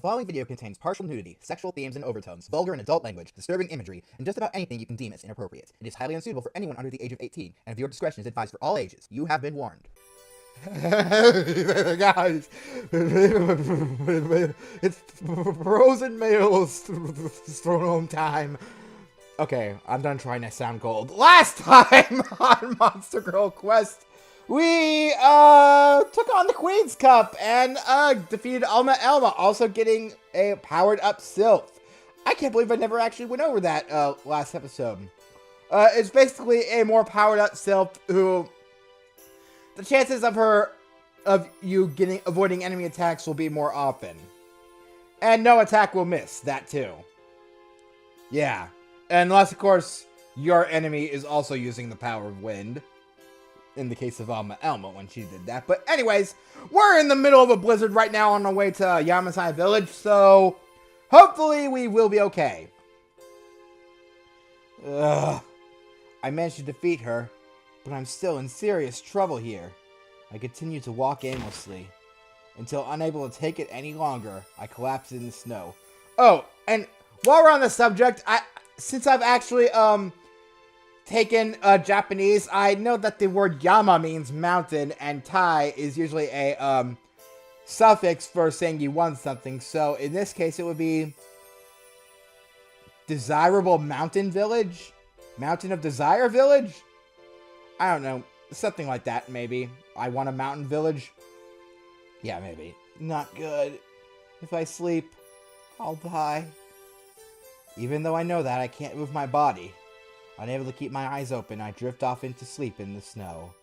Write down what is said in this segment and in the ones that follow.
following video contains partial nudity, sexual themes and overtones, vulgar and adult language, disturbing imagery, and just about anything you can deem as inappropriate. It is highly unsuitable for anyone under the age of 18, and viewer discretion is advised for all ages. You have been warned. Guys, it's frozen maelstrom time. Okay, I'm done trying to sound gold. Last time on Monster Girl Quest, we took on the Queen's Cup and defeated Alma Elma, also getting a powered up Sylph. I can't believe I never actually went over that last episode. It's basically a more powered up Sylph who the chances of avoiding enemy attacks will be more often. And no attack will miss, that too. Yeah. Unless, of course, your enemy is also using the power of wind. In the case of Alma Elma when she did that. But anyways, we're in the middle of a blizzard right now on our way to Yamatai Village, so hopefully we will be okay. I managed to defeat her, but I'm still in serious trouble here. I continue to walk aimlessly. Until unable to take it any longer, I collapsed in the snow. Oh, and while we're on the subject, since I've actually, taken Japanese, I know that the word Yama means mountain, and Tai is usually a, suffix for saying you won something. So, in this case, it would be Desirable Mountain Village? Mountain of Desire Village? I don't know. Something like that, maybe. I want a mountain village? Yeah, maybe. Not good. If I sleep, I'll die. Even though I know that, I can't move my body. Unable to keep my eyes open, I drift off into sleep in the snow.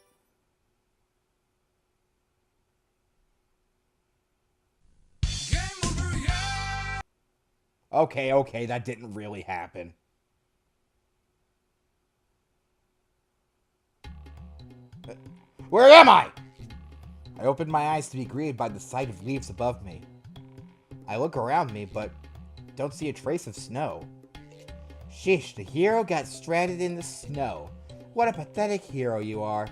Okay, that didn't really happen. Where am I? I opened my eyes to be greeted by the sight of leaves above me. I look around me, but don't see a trace of snow. Sheesh, the hero got stranded in the snow. What a pathetic hero you are.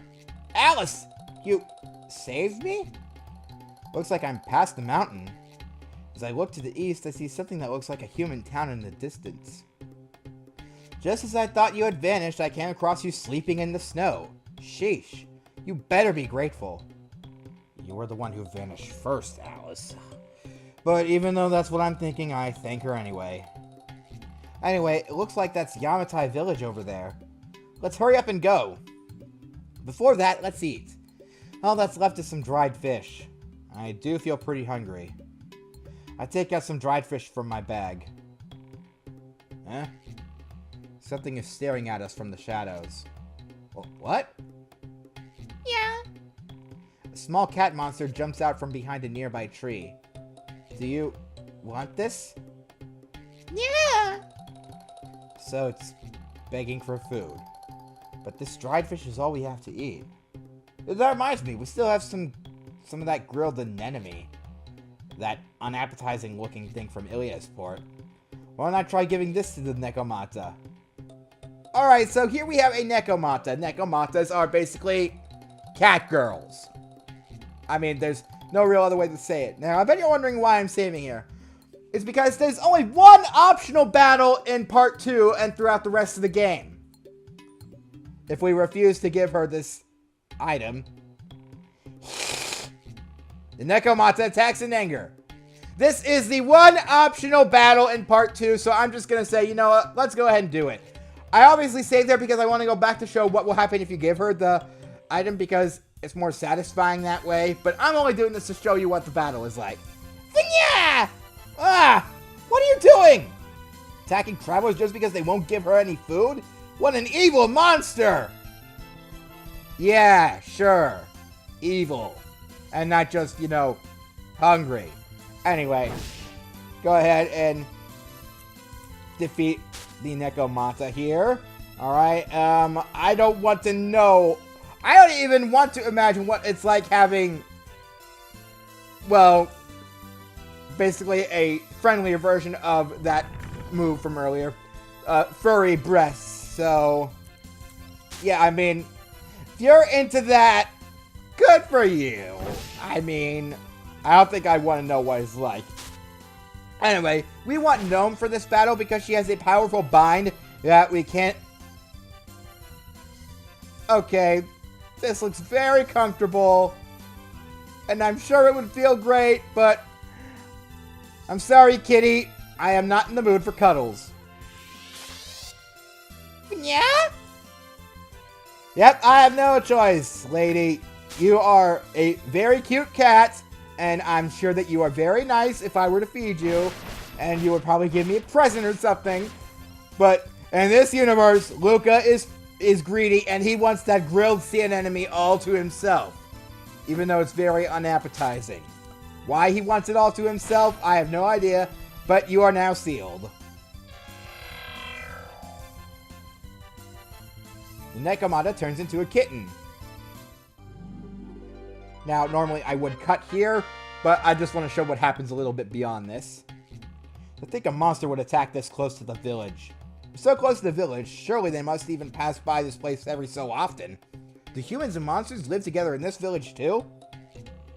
Alice! You saved me? Looks like I'm past the mountain. As I look to the east, I see something that looks like a human town in the distance. Just as I thought you had vanished, I came across you sleeping in the snow. Sheesh, you better be grateful. You were the one who vanished first, Alice. But even though that's what I'm thinking, I thank her anyway. Anyway, it looks like that's Yamatai Village over there. Let's hurry up and go. Before that, let's eat. All that's left is some dried fish. I do feel pretty hungry. I take out some dried fish from my bag. Huh? Something is staring at us from the shadows. What? Yeah. A small cat monster jumps out from behind a nearby tree. Do you want this? Yeah. So it's begging for food. But this dried fish is all we have to eat. That reminds me, we still have some of that grilled anemone. That unappetizing looking thing from Iliasport. Why not try giving this to the Nekomata? Alright, so here we have a Nekomata. Nekomatas are basically catgirls. I mean, there's no real other way to say it. Now, I bet you're wondering why I'm saving here. It's because there's only one optional battle in part 2 and throughout the rest of the game. If we refuse to give her this item, the Nekomata attacks in anger. This is the one optional battle in part 2, so I'm just going to say, you know what, let's go ahead and do it. I obviously saved there because I want to go back to show what will happen if you give her the item because it's more satisfying that way, but I'm only doing this to show you what the battle is like. Yeah! What are you doing? Attacking travelers just because they won't give her any food? What an evil monster! Yeah, sure. Evil. And not just, you know, hungry. Anyway, go ahead and defeat the Nekomata here. Alright, I don't want to know. I don't even want to imagine what it's like having, well, basically a friendlier version of that move from earlier. Furry breasts. So, yeah, I mean, if you're into that, good for you. I mean, I don't think I want to know what it's like. Anyway, we want Gnome for this battle because she has a powerful bind that we can't... Okay, this looks very comfortable, and I'm sure it would feel great, but I'm sorry, kitty. I am not in the mood for cuddles. Yeah? Yep, I have no choice, lady. You are a very cute cat, and I'm sure that you are very nice if I were to feed you, and you would probably give me a present or something. But in this universe, Luca is greedy, and he wants that grilled sea anemone all to himself, even though it's very unappetizing. Why he wants it all to himself, I have no idea, but you are now sealed. The Nekomata turns into a kitten. Now, normally I would cut here, but I just want to show what happens a little bit beyond this. To think a monster would attack this close to the village. So close to the village, surely they must even pass by this place every so often. Do humans and monsters live together in this village too?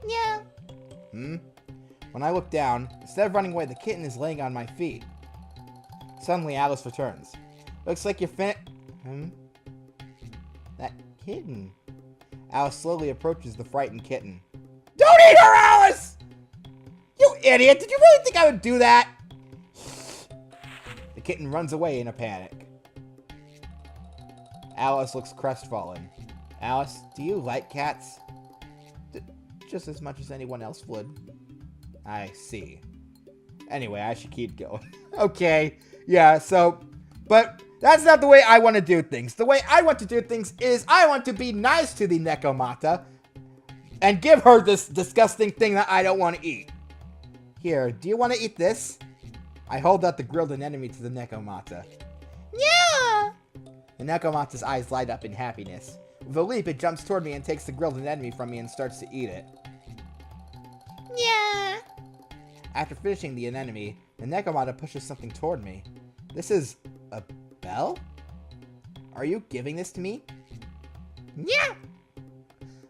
Yeah. When I look down, instead of running away, the kitten is laying on my feet. Suddenly, Alice returns. Looks like you're That kitten. Alice slowly approaches the frightened kitten. Don't eat her, Alice! You idiot! Did you really think I would do that? The kitten runs away in a panic. Alice looks crestfallen. Alice, do you like cats? Just as much as anyone else would. I see. Anyway, I should keep going. Okay, yeah, so... But that's not the way I want to do things. The way I want to do things is I want to be nice to the Nekomata and give her this disgusting thing that I don't want to eat. Here, do you want to eat this? I hold out the grilled anemone to the Nekomata. Yeah! The Nekomata's eyes light up in happiness. With a leap, it jumps toward me and takes the grilled anemone from me and starts to eat it. Yeah! After finishing the anemone, the Nekomata pushes something toward me. This is a bell? Are you giving this to me? Yeah!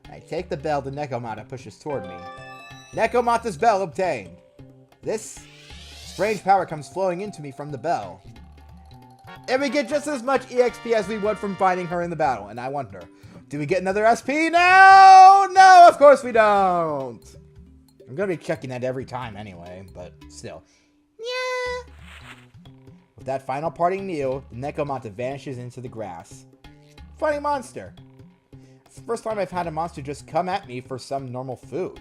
I take the bell the Nekomata pushes toward me. Nekomata's bell obtained. This strange power comes flowing into me from the bell. And we get just as much EXP as we would from fighting her in the battle. And I wonder, do we get another SP now? No, of course we don't. I'm going to be checking that every time anyway, but still. Yeah. With that final parting meal, the Nekomata vanishes into the grass. Funny monster. It's the first time I've had a monster just come at me for some normal food.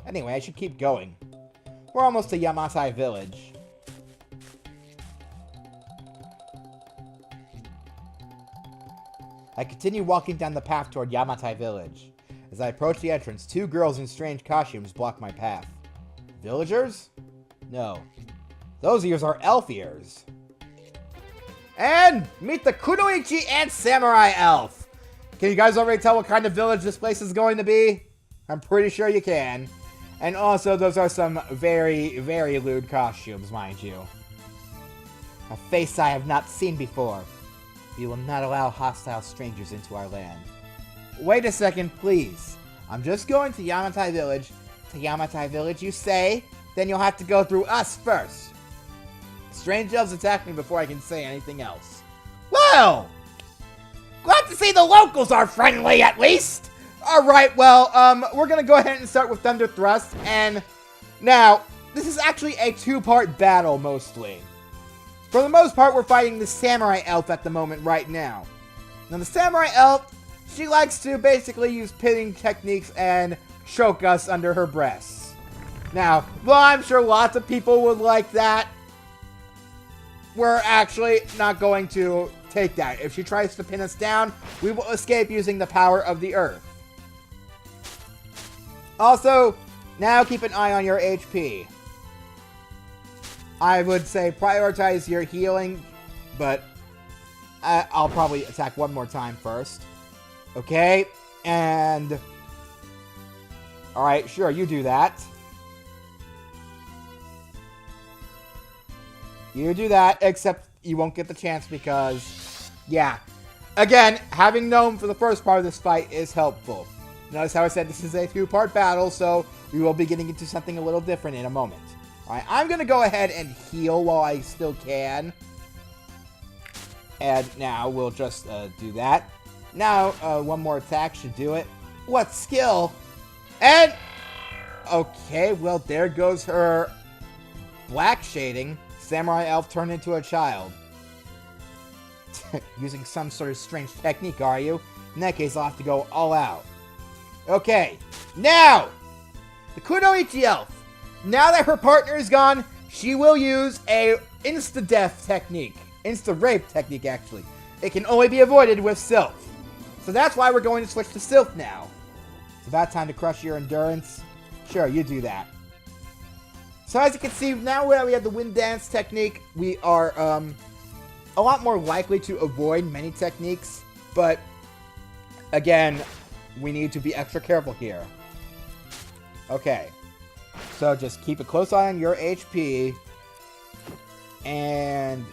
Anyway, I should keep going. We're almost to Yamatai village. I continue walking down the path toward Yamatai village. As I approach the entrance, two girls in strange costumes block my path. Villagers? No. Those ears are elf ears. And meet the Kunoichi and Samurai Elf. Can you guys already tell what kind of village this place is going to be? I'm pretty sure you can. And also, those are some very, very lewd costumes, mind you. A face I have not seen before. We will not allow hostile strangers into our land. Wait a second, please. I'm just going to Yamatai village. To Yamatai village, you say? Then you'll have to go through us first. Strange elves attack me before I can say anything else. Well! Glad to see the locals are friendly, at least! Alright, well, we're gonna go ahead and start with Thunder Thrust, and now, this is actually a two-part battle, mostly. For the most part, we're fighting the Samurai Elf at the moment right now. Now, the Samurai Elf, she likes to basically use pinning techniques and choke us under her breasts. Now, while I'm sure lots of people would like that, we're actually not going to take that. If she tries to pin us down, we will escape using the power of the earth. Also, now keep an eye on your HP. I would say prioritize your healing, but I'll probably attack one more time first. Okay, and... Alright, sure, you do that. You do that, except you won't get the chance because... Yeah. Again, having Gnome for the first part of this fight is helpful. Notice how I said this is a two-part battle, so we will be getting into something a little different in a moment. Alright, I'm gonna go ahead and heal while I still can. And now we'll just do that. Now, one more attack should do it. What skill? And... okay, well, there goes her black shading. Samurai elf turned into a child. Using some sort of strange technique, are you? In that case, I'll have to go all out. Okay, now! The Kunoichi elf. Now that her partner is gone, she will use a insta-death technique. Insta-rape technique, actually. It can only be avoided with Sylph. So that's why we're going to switch to Sylph now. It's about time to crush your endurance. Sure, you do that. So as you can see, now that we have the wind dance technique, we are a lot more likely to avoid many techniques. But, again, we need to be extra careful here. Okay. So just keep a close eye on your HP. And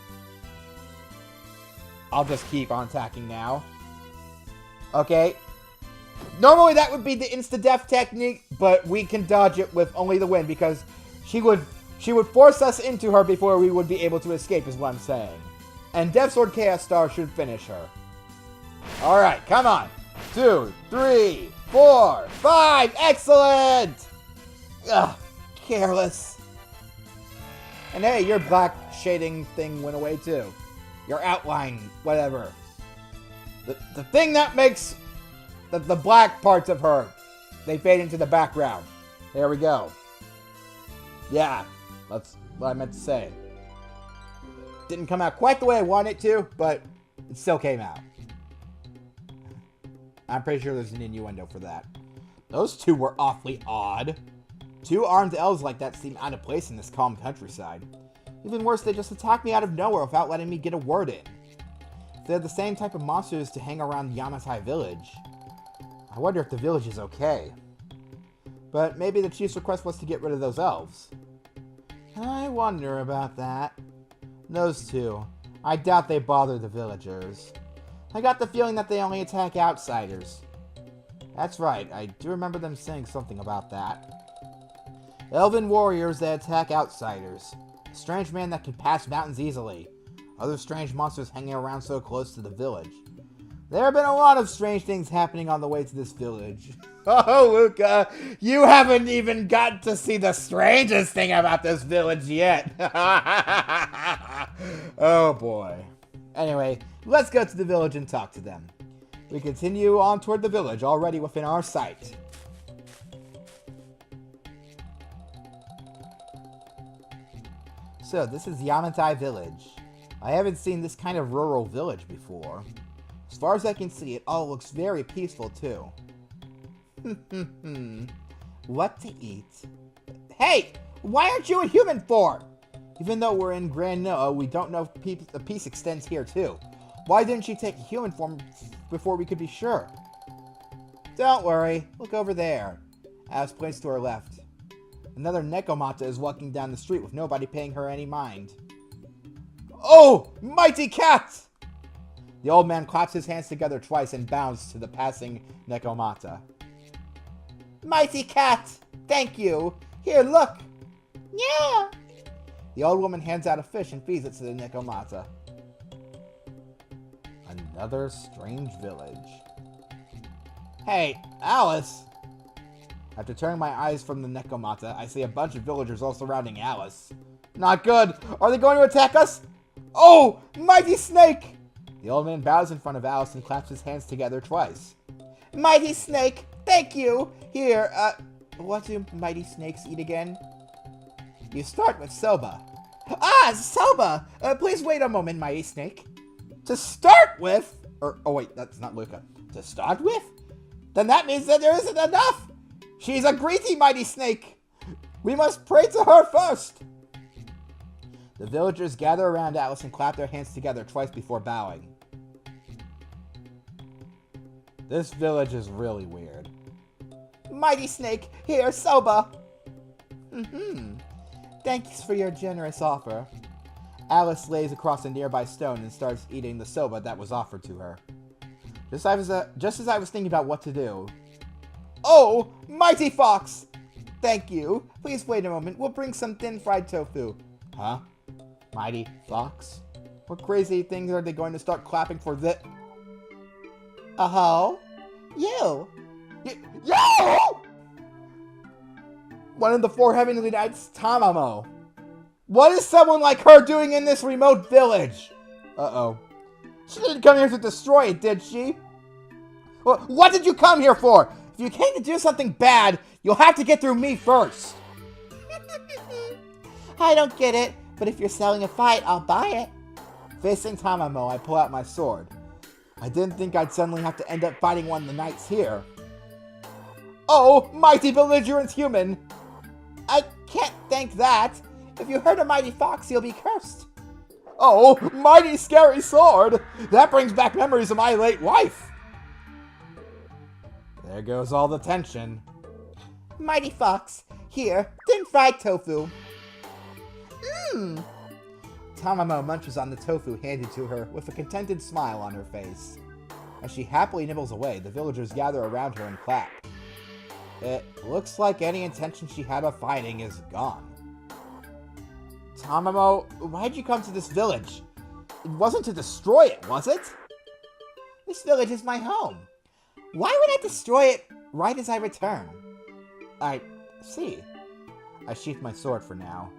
I'll just keep on attacking now. Okay. Normally that would be the insta-death technique, but we can dodge it with only the wind because she would force us into her before we would be able to escape, is what I'm saying. And Death Sword Chaos Star should finish her. Alright, come on. 2, 3, 4, 5. Excellent! Ugh, careless. And hey, your black shading thing went away too. Your outline, whatever. The thing that makes the black parts of her, they fade into the background. There we go. Yeah, that's what I meant to say. Didn't come out quite the way I wanted it to, but it still came out. I'm pretty sure there's an innuendo for that. Those two were awfully odd. Two armed elves like that seem out of place in this calm countryside. Even worse, they just attacked me out of nowhere without letting me get a word in. They're the same type of monsters to hang around Yamatai village. I wonder if the village is okay. But maybe the chief's request was to get rid of those elves. I wonder about that. Those two. I doubt they bother the villagers. I got the feeling that they only attack outsiders. That's right, I do remember them saying something about that. Elven warriors that attack outsiders. A strange man that can pass mountains easily. Other strange monsters hanging around so close to the village. There have been a lot of strange things happening on the way to this village. Oh, Luca, you haven't even got to see the strangest thing about this village yet. Oh, boy. Anyway, let's go to the village and talk to them. We continue on toward the village, already within our sight. So, this is Yamatai Village. I haven't seen this kind of rural village before. As far as I can see, it all looks very peaceful, too. What to eat? Hey! Why aren't you a human form? Even though we're in Grand Noah, we don't know if the peace extends here, too. Why didn't you take a human form before we could be sure? Don't worry. Look over there. Alice points to her left. Another Nekomata is walking down the street with nobody paying her any mind. Oh! Mighty cat! The old man claps his hands together twice and bows to the passing Nekomata. Mighty cat! Thank you! Here, look! Yeah! The old woman hands out a fish and feeds it to the Nekomata. Another strange village. Hey, Alice! After turning my eyes from the Nekomata, I see a bunch of villagers all surrounding Alice. Not good! Are they going to attack us? Oh! Mighty snake! The old man bows in front of Alice and claps his hands together twice. Mighty snake! Thank you! Here, what do mighty snakes eat again? You start with soba. Ah, soba! Please wait a moment, mighty snake. To start with? Oh wait, that's not Luca. To start with? Then that means that there isn't enough! She's a greedy mighty snake! We must pray to her first! The villagers gather around Alice and clap their hands together twice before bowing. This village is really weird. Mighty snake, here, soba! Thanks for your generous offer. Alice lays across a nearby stone and starts eating the soba that was offered to her. Just as I was thinking about what to do. Oh, mighty fox! thank you. Please wait a moment. We'll bring some thin fried tofu. Huh? Mighty Fox? What crazy things are they going to start clapping for this? Oh? You! You! One of the four heavenly knights, Tamamo. What is someone like her doing in this remote village? Uh-oh. She didn't come here to destroy it, did she? Well, what did you come here for? If you came to do something bad, you'll have to get through me first. I don't get it, but if you're selling a fight, I'll buy it. Facing Tamamo, I pull out my sword. I didn't think I'd suddenly have to end up fighting one of the knights here. Oh, mighty belligerent human! I can't thank that. If you hurt a mighty fox, you'll be cursed. Oh, mighty scary sword! That brings back memories of my late wife. There goes all the tension. Mighty fox, here, thin fried tofu. Mmm. Tamamo munches on the tofu handed to her with a contented smile on her face. As she happily nibbles away, the villagers gather around her and clap. It looks like any intention she had of fighting is gone. Tamamo, why'd you come to this village? It wasn't to destroy it, was it? This village is my home. Why would I destroy it right as I return? I see. I sheath my sword for now.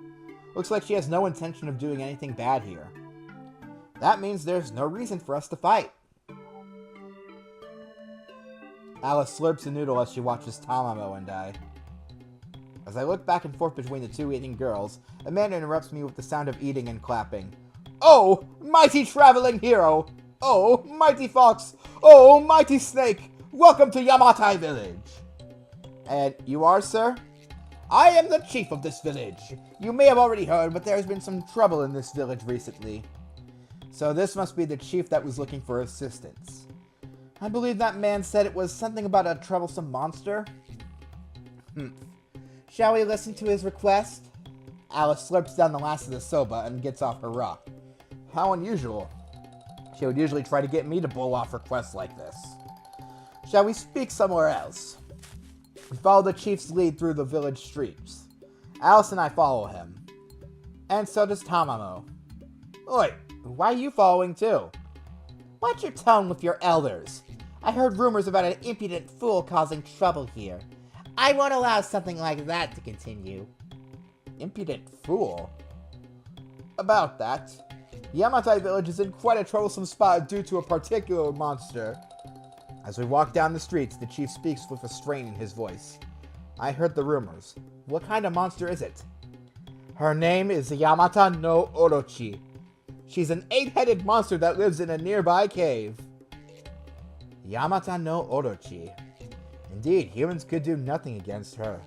Looks like she has no intention of doing anything bad here. That means there's no reason for us to fight. Alice slurps a noodle as she watches Tamamo and I. As I look back and forth between the two eating girls, Amanda interrupts me with the sound of eating and clapping. Oh, mighty traveling hero! Oh, mighty fox! Oh, mighty snake! Welcome to Yamatai Village! And you are, sir? I am the chief of this village. You may have already heard, but there has been some trouble in this village recently. So this must be the chief that was looking for assistance. I believe that man said it was something about a troublesome monster. Shall we listen to his request? Alice slurps down the last of the soba and gets off her rock. How unusual. She would usually try to get me to pull off requests like this. Shall we speak somewhere else? We follow the chief's lead through the village streets. Alice and I follow him. And so does Tamamo. Oi, why are you following too? Watch your tone with your elders. I heard rumors about an impudent fool causing trouble here. I won't allow something like that to continue. Impudent fool? About that, Yamatai Village is in quite a troublesome spot due to a particular monster. As we walk down the streets, the chief speaks with a strain in his voice. I heard the rumors. What kind of monster is it? Her name is Yamata no Orochi. She's an 8-headed monster that lives in a nearby cave. Yamata no Orochi. Indeed, humans could do nothing against her.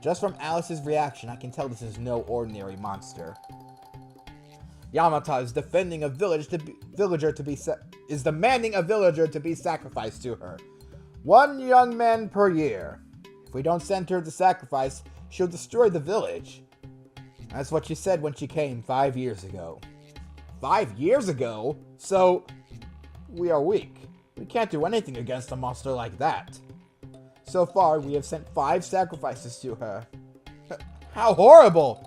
Just from Alice's reaction, I can tell this is no ordinary monster. Yamata is defending a is demanding a villager to be sacrificed to her. 1 young man per year. If we don't send her the sacrifice, she'll destroy the village. That's what she said when she came 5 years ago. 5 years ago? So, we are weak. We can't do anything against a monster like that. So far, we have sent 5 sacrifices to her. How horrible!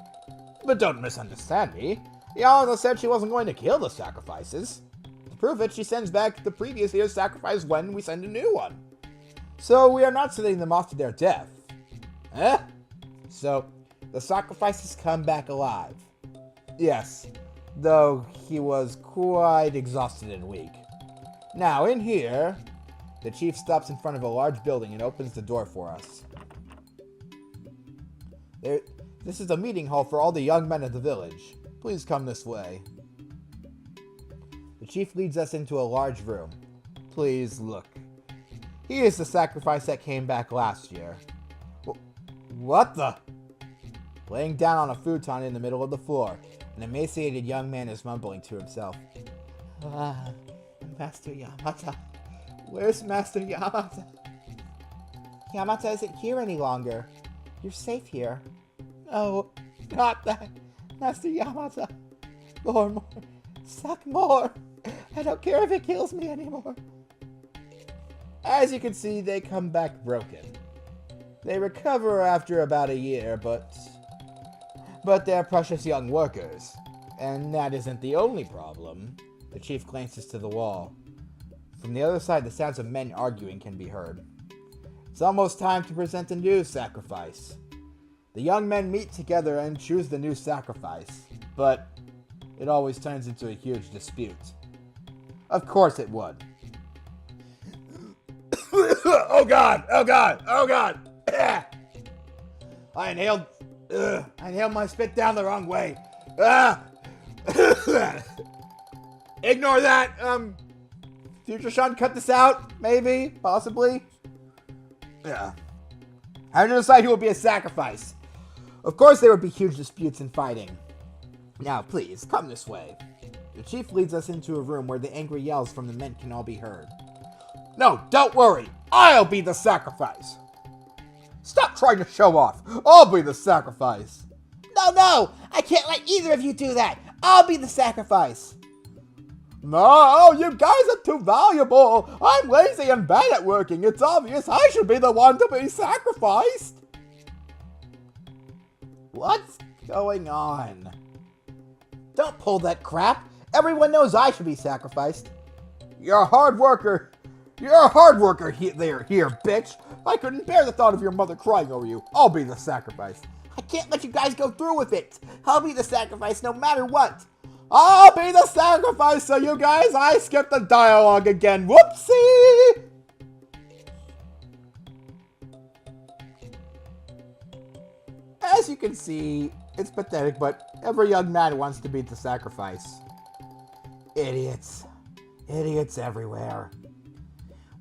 But don't misunderstand me. Yamata said she wasn't going to kill the sacrifices. To prove it, she sends back the previous year's sacrifice when we send a new one. So we are not sending them off to their death. Eh? So, the sacrifices come back alive. Yes, though he was quite exhausted and weak. Now, in here, the chief stops in front of a large building and opens the door for us. This is a meeting hall for all the young men of the village. Please come this way. The chief leads us into a large room. Please look. He is the sacrifice that came back last year. What the? Laying down on a futon in the middle of the floor, an emaciated young man is mumbling to himself. Master Yamata. Where's Master Yamata? Yamata isn't here any longer. You're safe here. Oh, not that. Master Yamata. More. Suck more. I don't care if it kills me anymore. As you can see, they come back broken. They recover after about a year, but they're precious young workers. And that isn't the only problem. The chief glances to the wall. From the other side, the sounds of men arguing can be heard. It's almost time to present a new sacrifice. The young men meet together and choose the new sacrifice, but it always turns into a huge dispute. Of course it would. Oh god! Oh god! Oh god! I inhaled my spit down the wrong way. Ignore that. Future Sean, cut this out. Maybe, possibly. Yeah. How to decide who will be a sacrifice? Of course, there would be huge disputes and fighting. Now, please, come this way. The chief leads us into a room where the angry yells from the men can all be heard. No, don't worry. I'll be the sacrifice. Stop trying to show off. I'll be the sacrifice. No, I can't let either of you do that. I'll be the sacrifice. No, you guys are too valuable. I'm lazy and bad at working. It's obvious I should be the one to be sacrificed. What's going on? Don't pull that crap. Everyone knows I should be sacrificed. You're a hard worker. You're a hard worker here, bitch. I couldn't bear the thought of your mother crying over you. I'll be the sacrifice. I can't let you guys go through with it. I'll be the sacrifice no matter what. I'll be the sacrifice, so you guys, I skipped the dialogue again. Whoopsie! As you can see, it's pathetic, but every young man wants to be the sacrifice. Idiots. Idiots everywhere.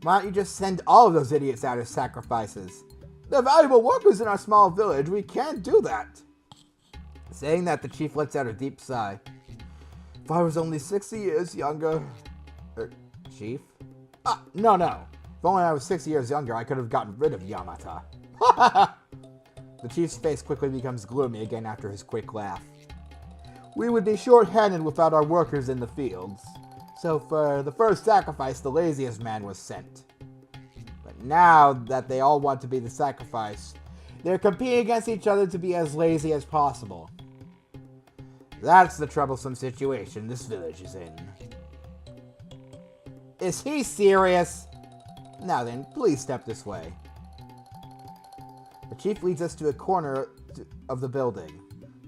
Why don't you just send all of those idiots out as sacrifices? They're valuable workers in our small village. We can't do that. Saying that, the chief lets out a deep sigh. If I was only 60 years younger... Chief? No. If only I was 60 years younger, I could have gotten rid of Yamata. The chief's face quickly becomes gloomy again after his quick laugh. We would be short-handed without our workers in the fields. So for the first sacrifice, the laziest man was sent. But now that they all want to be the sacrifice, they're competing against each other to be as lazy as possible. That's the troublesome situation this village is in. Is he serious? Now then, please step this way. The chief leads us to a corner of the building.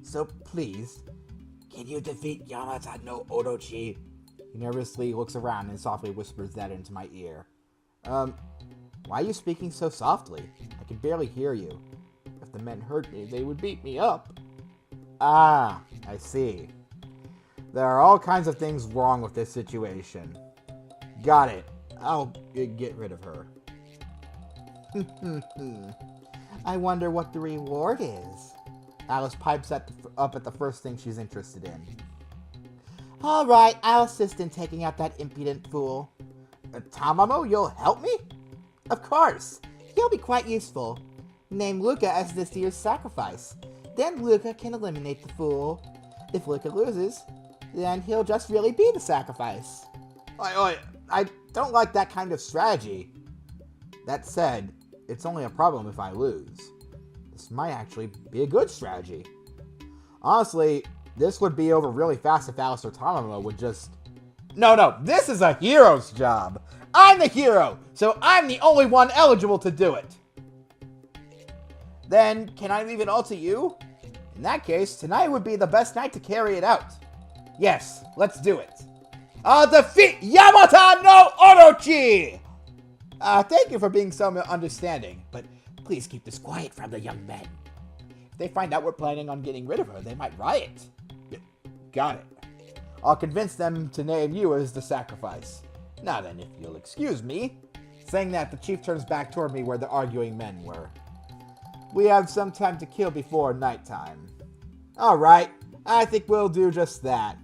So please, can you defeat Yamata no Orochi? He nervously looks around and softly whispers that into my ear. Why are you speaking so softly? I can barely hear you. If the men heard me, they would beat me up. Ah, I see. There are all kinds of things wrong with this situation. Got it. I'll get rid of her. I wonder what the reward is. Alice pipes up at the first thing she's interested in. All right, I'll assist in taking out that impudent fool. Tamamo, you'll help me? Of course. He'll be quite useful. Name Luca as this year's sacrifice. Then Luca can eliminate the fool. If Luca loses, then he'll just really be the sacrifice. I don't like that kind of strategy. That said, it's only a problem if I lose. This might actually be a good strategy. Honestly, this would be over really fast if Alice or Tamamo would just... No, this is a hero's job. I'm the hero, so I'm the only one eligible to do it. Then, can I leave it all to you? In that case, tonight would be the best night to carry it out. Yes, let's do it. I'll defeat Yamata no Orochi! Thank you for being so understanding, but please keep this quiet from the young men. If they find out we're planning on getting rid of her, they might riot. Got it. I'll convince them to name you as the sacrifice. Now then, if you'll excuse me. Saying that, the chief turns back toward me where the arguing men were. We have some time to kill before nighttime. Alright, I think we'll do just that.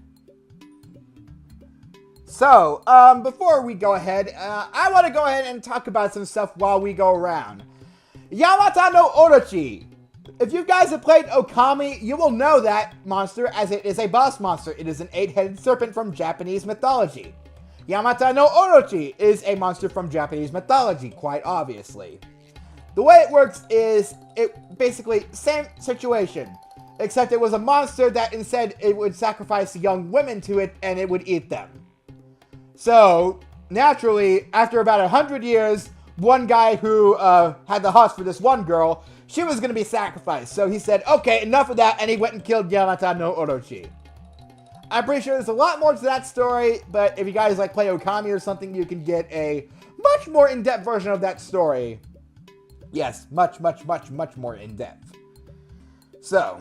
So, before we go ahead, I want to go ahead and talk about some stuff while we go around. Yamata no Orochi. If you guys have played Okami, you will know that monster as it is a boss monster. It is an 8-headed serpent from Japanese mythology. Yamata no Orochi is a monster from Japanese mythology, quite obviously. The way it works is, it basically, same situation. Except it was a monster that instead it would sacrifice young women to it and it would eat them. So, naturally, after about 100 years, one guy who had the hots for this one girl, she was going to be sacrificed. So he said, okay, enough of that, and he went and killed Yamata no Orochi. I'm pretty sure there's a lot more to that story, but if you guys like play Okami or something, you can get a much more in-depth version of that story. Yes, much more in-depth. So,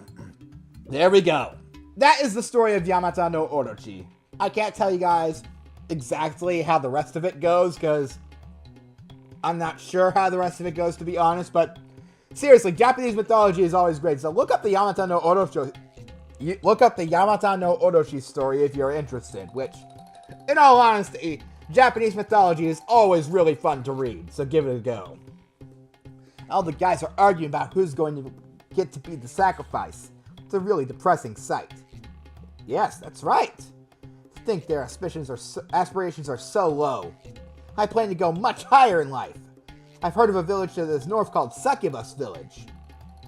there we go. That is the story of Yamata no Orochi. I can't tell you guys exactly how the rest of it goes, because I'm not sure how the rest of it goes, to be honest, but seriously, Japanese mythology is always great, so look up the Yamata no Orochi. Look up the Yamata no Orochi story if you're interested, which, in all honesty, Japanese mythology is always really fun to read, so give it a go. All the guys are arguing about who's going to get to be the sacrifice. It's a really depressing sight. Yes, that's right. To think their aspirations are so low. I plan to go much higher in life. I've heard of a village to the north called Succubus Village.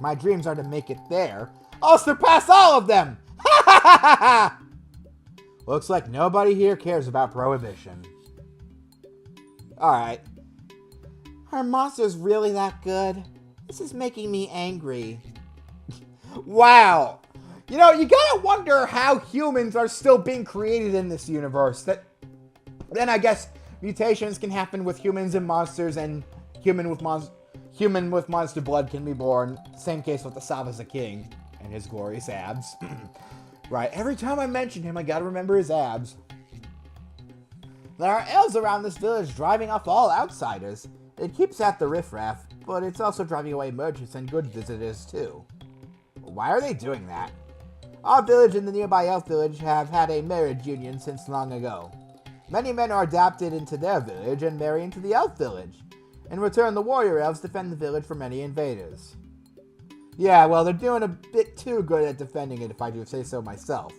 My dreams are to make it there. I'll surpass all of them! Ha ha ha ha ha! Looks like nobody here cares about prohibition. Alright. Are monsters really that good? This is making me angry. Wow. You know, you gotta wonder how humans are still being created in this universe. Then I guess mutations can happen with humans and monsters, and human with monster blood can be born. Same case with the Sabaza King and his glorious abs. Right, every time I mention him, I gotta remember his abs. There are elves around this village driving off all outsiders. It keeps out the riffraff, but it's also driving away merchants and good visitors too. Why are they doing that? Our village and the nearby elf village have had a marriage union since long ago. Many men are adopted into their village and marry into the elf village. In return, the warrior elves defend the village from any invaders. Yeah, well, they're doing a bit too good at defending it, if I do say so myself.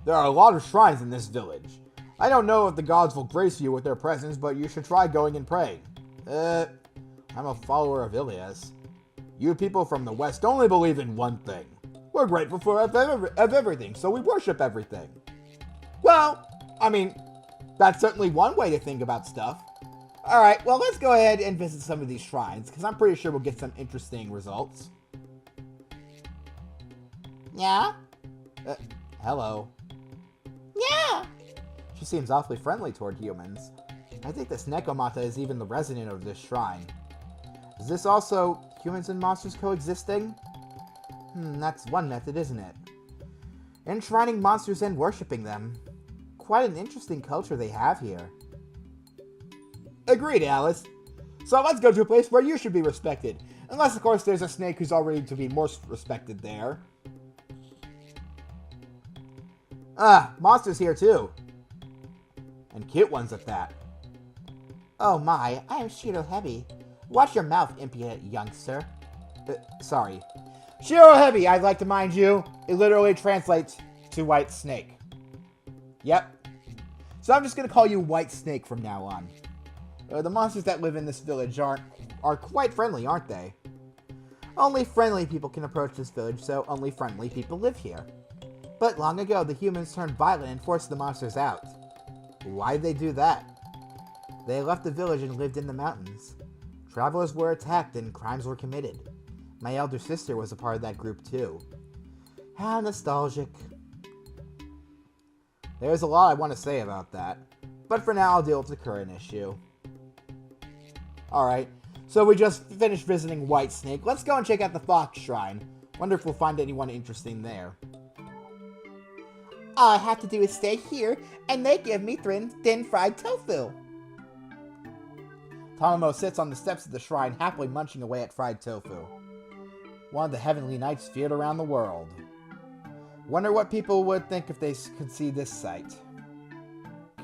There are a lot of shrines in this village. I don't know if the gods will grace you with their presence, but you should try going and praying. I'm a follower of Ilias. You people from the West only believe in one thing. We're grateful for everything, so we worship everything. Well, I mean, that's certainly one way to think about stuff. Alright, well, let's go ahead and visit some of these shrines, because I'm pretty sure we'll get some interesting results. Yeah? Hello. Yeah! She seems awfully friendly toward humans. I think this Nekomata is even the resident of this shrine. Is this also humans and monsters coexisting? That's one method, isn't it? Enshrining monsters and worshipping them. Quite an interesting culture they have here. Agreed, Alice. So let's go to a place where you should be respected. Unless, of course, there's a snake who's already to be more respected there. Monsters here too. And cute ones at that. Oh my, I am Shirohebi. Watch your mouth, impudent youngster. Sorry. Shirohebi, I'd like to mind you. It literally translates to white snake. Yep. So I'm just going to call you White Snake from now on. The monsters that live in this village are quite friendly, aren't they? Only friendly people can approach this village, so only friendly people live here. But long ago, the humans turned violent and forced the monsters out. Why did they do that? They left the village and lived in the mountains. Travelers were attacked and crimes were committed. My elder sister was a part of that group too. How nostalgic. There's a lot I want to say about that, but for now I'll deal with the current issue. Alright, so we just finished visiting White Snake. Let's go and check out the Fox Shrine. Wonder if we'll find anyone interesting there. All I have to do is stay here, and they give me thin fried tofu. Tamamo sits on the steps of the shrine, happily munching away at fried tofu. One of the heavenly knights feared around the world. Wonder what people would think if they could see this sight.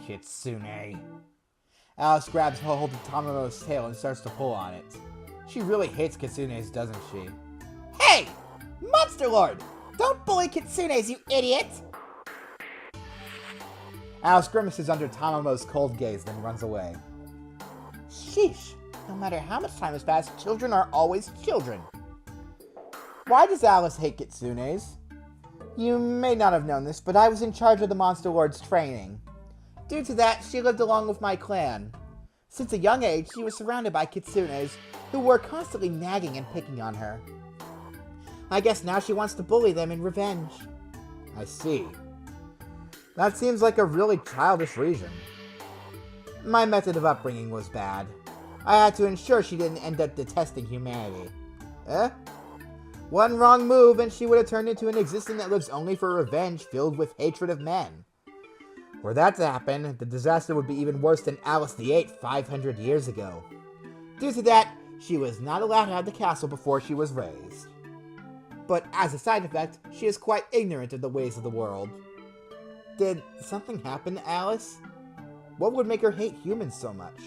Kitsune. Alice grabs hold of Tamamo's tail and starts to pull on it. She really hates kitsunes, doesn't she? Hey! Monster Lord! Don't bully kitsunes, you idiot! Alice grimaces under Tamamo's cold gaze, then runs away. Sheesh, No matter how much time has passed, children are always children. Why does Alice hate kitsunes? You may not have known this, but I was in charge of the Monster Lord's training. Due to that, she lived along with my clan. Since a young age, she was surrounded by kitsunes who were constantly nagging and picking on her. I guess now she wants to bully them in revenge. I see. That seems like a really childish reason. My method of upbringing was bad. I had to ensure she didn't end up detesting humanity. One wrong move and she would have turned into an existence that lives only for revenge, filled with hatred of men. Were that to happen, the disaster would be even worse than Alice the Eighth 500 years ago. Due to that, she was not allowed out of the castle before she was raised. But as a side effect, she is quite ignorant of the ways of the world. Did something happen to Alice? What would make her hate humans so much?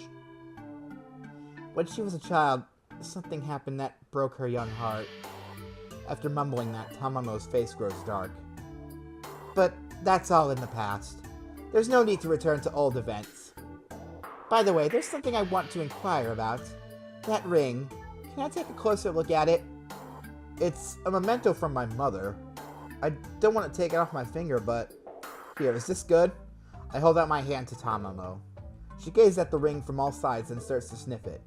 When she was a child, something happened that broke her young heart. After mumbling that, Tamamo's face grows dark. But that's all in the past. There's no need to return to old events. By the way, there's something I want to inquire about. That ring. Can I take a closer look at it? It's a memento from my mother. I don't want to take it off my finger, but... Here, is this good? I hold out my hand to Tamamo. She gazes at the ring from all sides and starts to sniff it.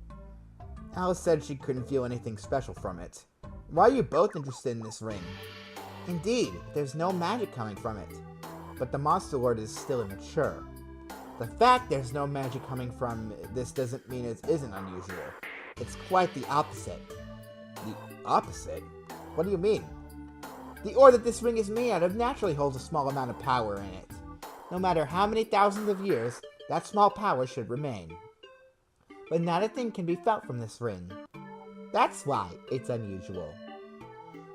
Alice said she couldn't feel anything special from it. Why are you both interested in this ring? Indeed, there's no magic coming from it. But the Monster Lord is still immature. The fact there's no magic coming from this doesn't mean it isn't unusual. It's quite the opposite. The opposite? What do you mean? The ore that this ring is made out of naturally holds a small amount of power in it. No matter how many thousands of years, that small power should remain. But not a thing can be felt from this ring. That's why it's unusual.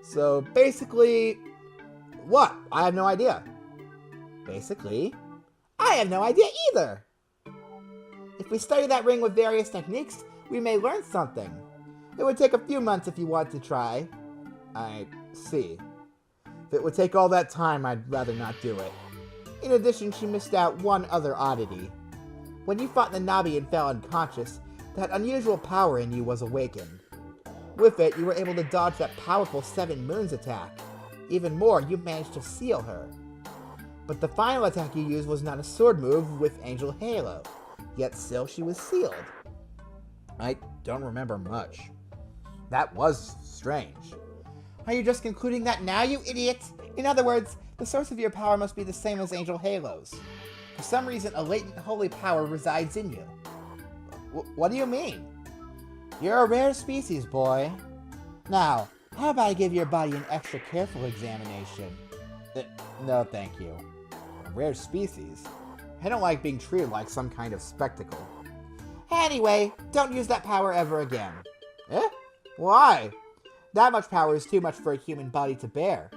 So basically... What? I have no idea. Basically, I have no idea either. If we study that ring with various techniques, we may learn something. It would take a few months if you want to try. I see. If it would take all that time, I'd rather not do it. In addition, she missed out one other oddity. When you fought the Nabi and fell unconscious, that unusual power in you was awakened. With it, you were able to dodge that powerful 7 Moons attack. Even more, you managed to seal her. But the final attack you used was not a sword move with Angel Halo, yet still she was sealed. I don't remember much. That was strange. Are you just concluding that now, you idiot? In other words, the source of your power must be the same as Angel Halo's. For some reason, a latent holy power resides in you. What do you mean? You're a rare species, boy. Now, how about I give your body an extra careful examination? No, thank you. A rare species? I don't like being treated like some kind of spectacle. Anyway, don't use that power ever again. Why? That much power is too much for a human body to bear.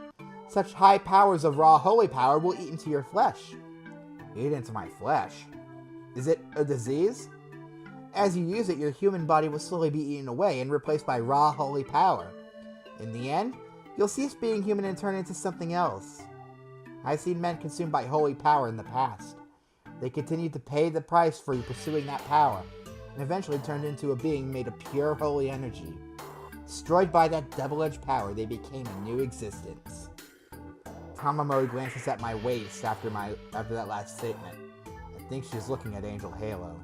Such high powers of raw holy power will eat into your flesh. Eat into my flesh? Is it a disease? As you use it, your human body will slowly be eaten away and replaced by raw holy power. In the end, you'll cease being human and turn into something else. I've seen men consumed by holy power in the past. They continued to pay the price for pursuing that power, and eventually turned into a being made of pure holy energy. Destroyed by that double-edged power, they became a new existence. Tamamo glances at my waist after that last statement. I think she's looking at Angel Halo.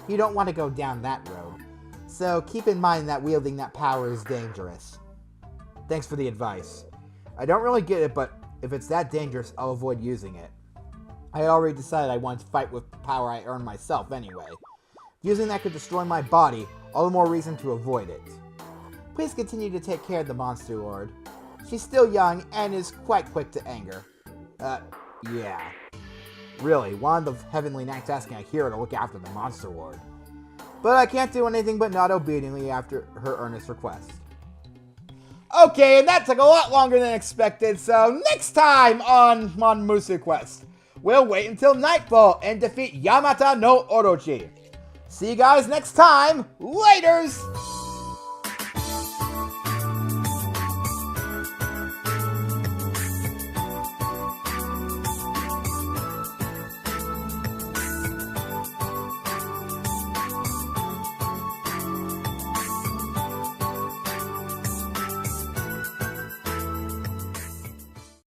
You don't want to go down that road, so keep in mind that wielding that power is dangerous. Thanks for the advice. I don't really get it, but if it's that dangerous, I'll avoid using it. I already decided I want to fight with the power I earn myself anyway. Using that could destroy my body, all the more reason to avoid it. Please continue to take care of the Monster Lord. She's still young and is quite quick to anger. Yeah. Really, one of the Heavenly Knights asking a hero to look after the Monster Lord. But I can't do anything but nod obediently after her earnest request. Okay, and that took a lot longer than expected, so next time on Musu Quest, we'll wait until nightfall and defeat Yamata no Orochi. See you guys next time. Laters!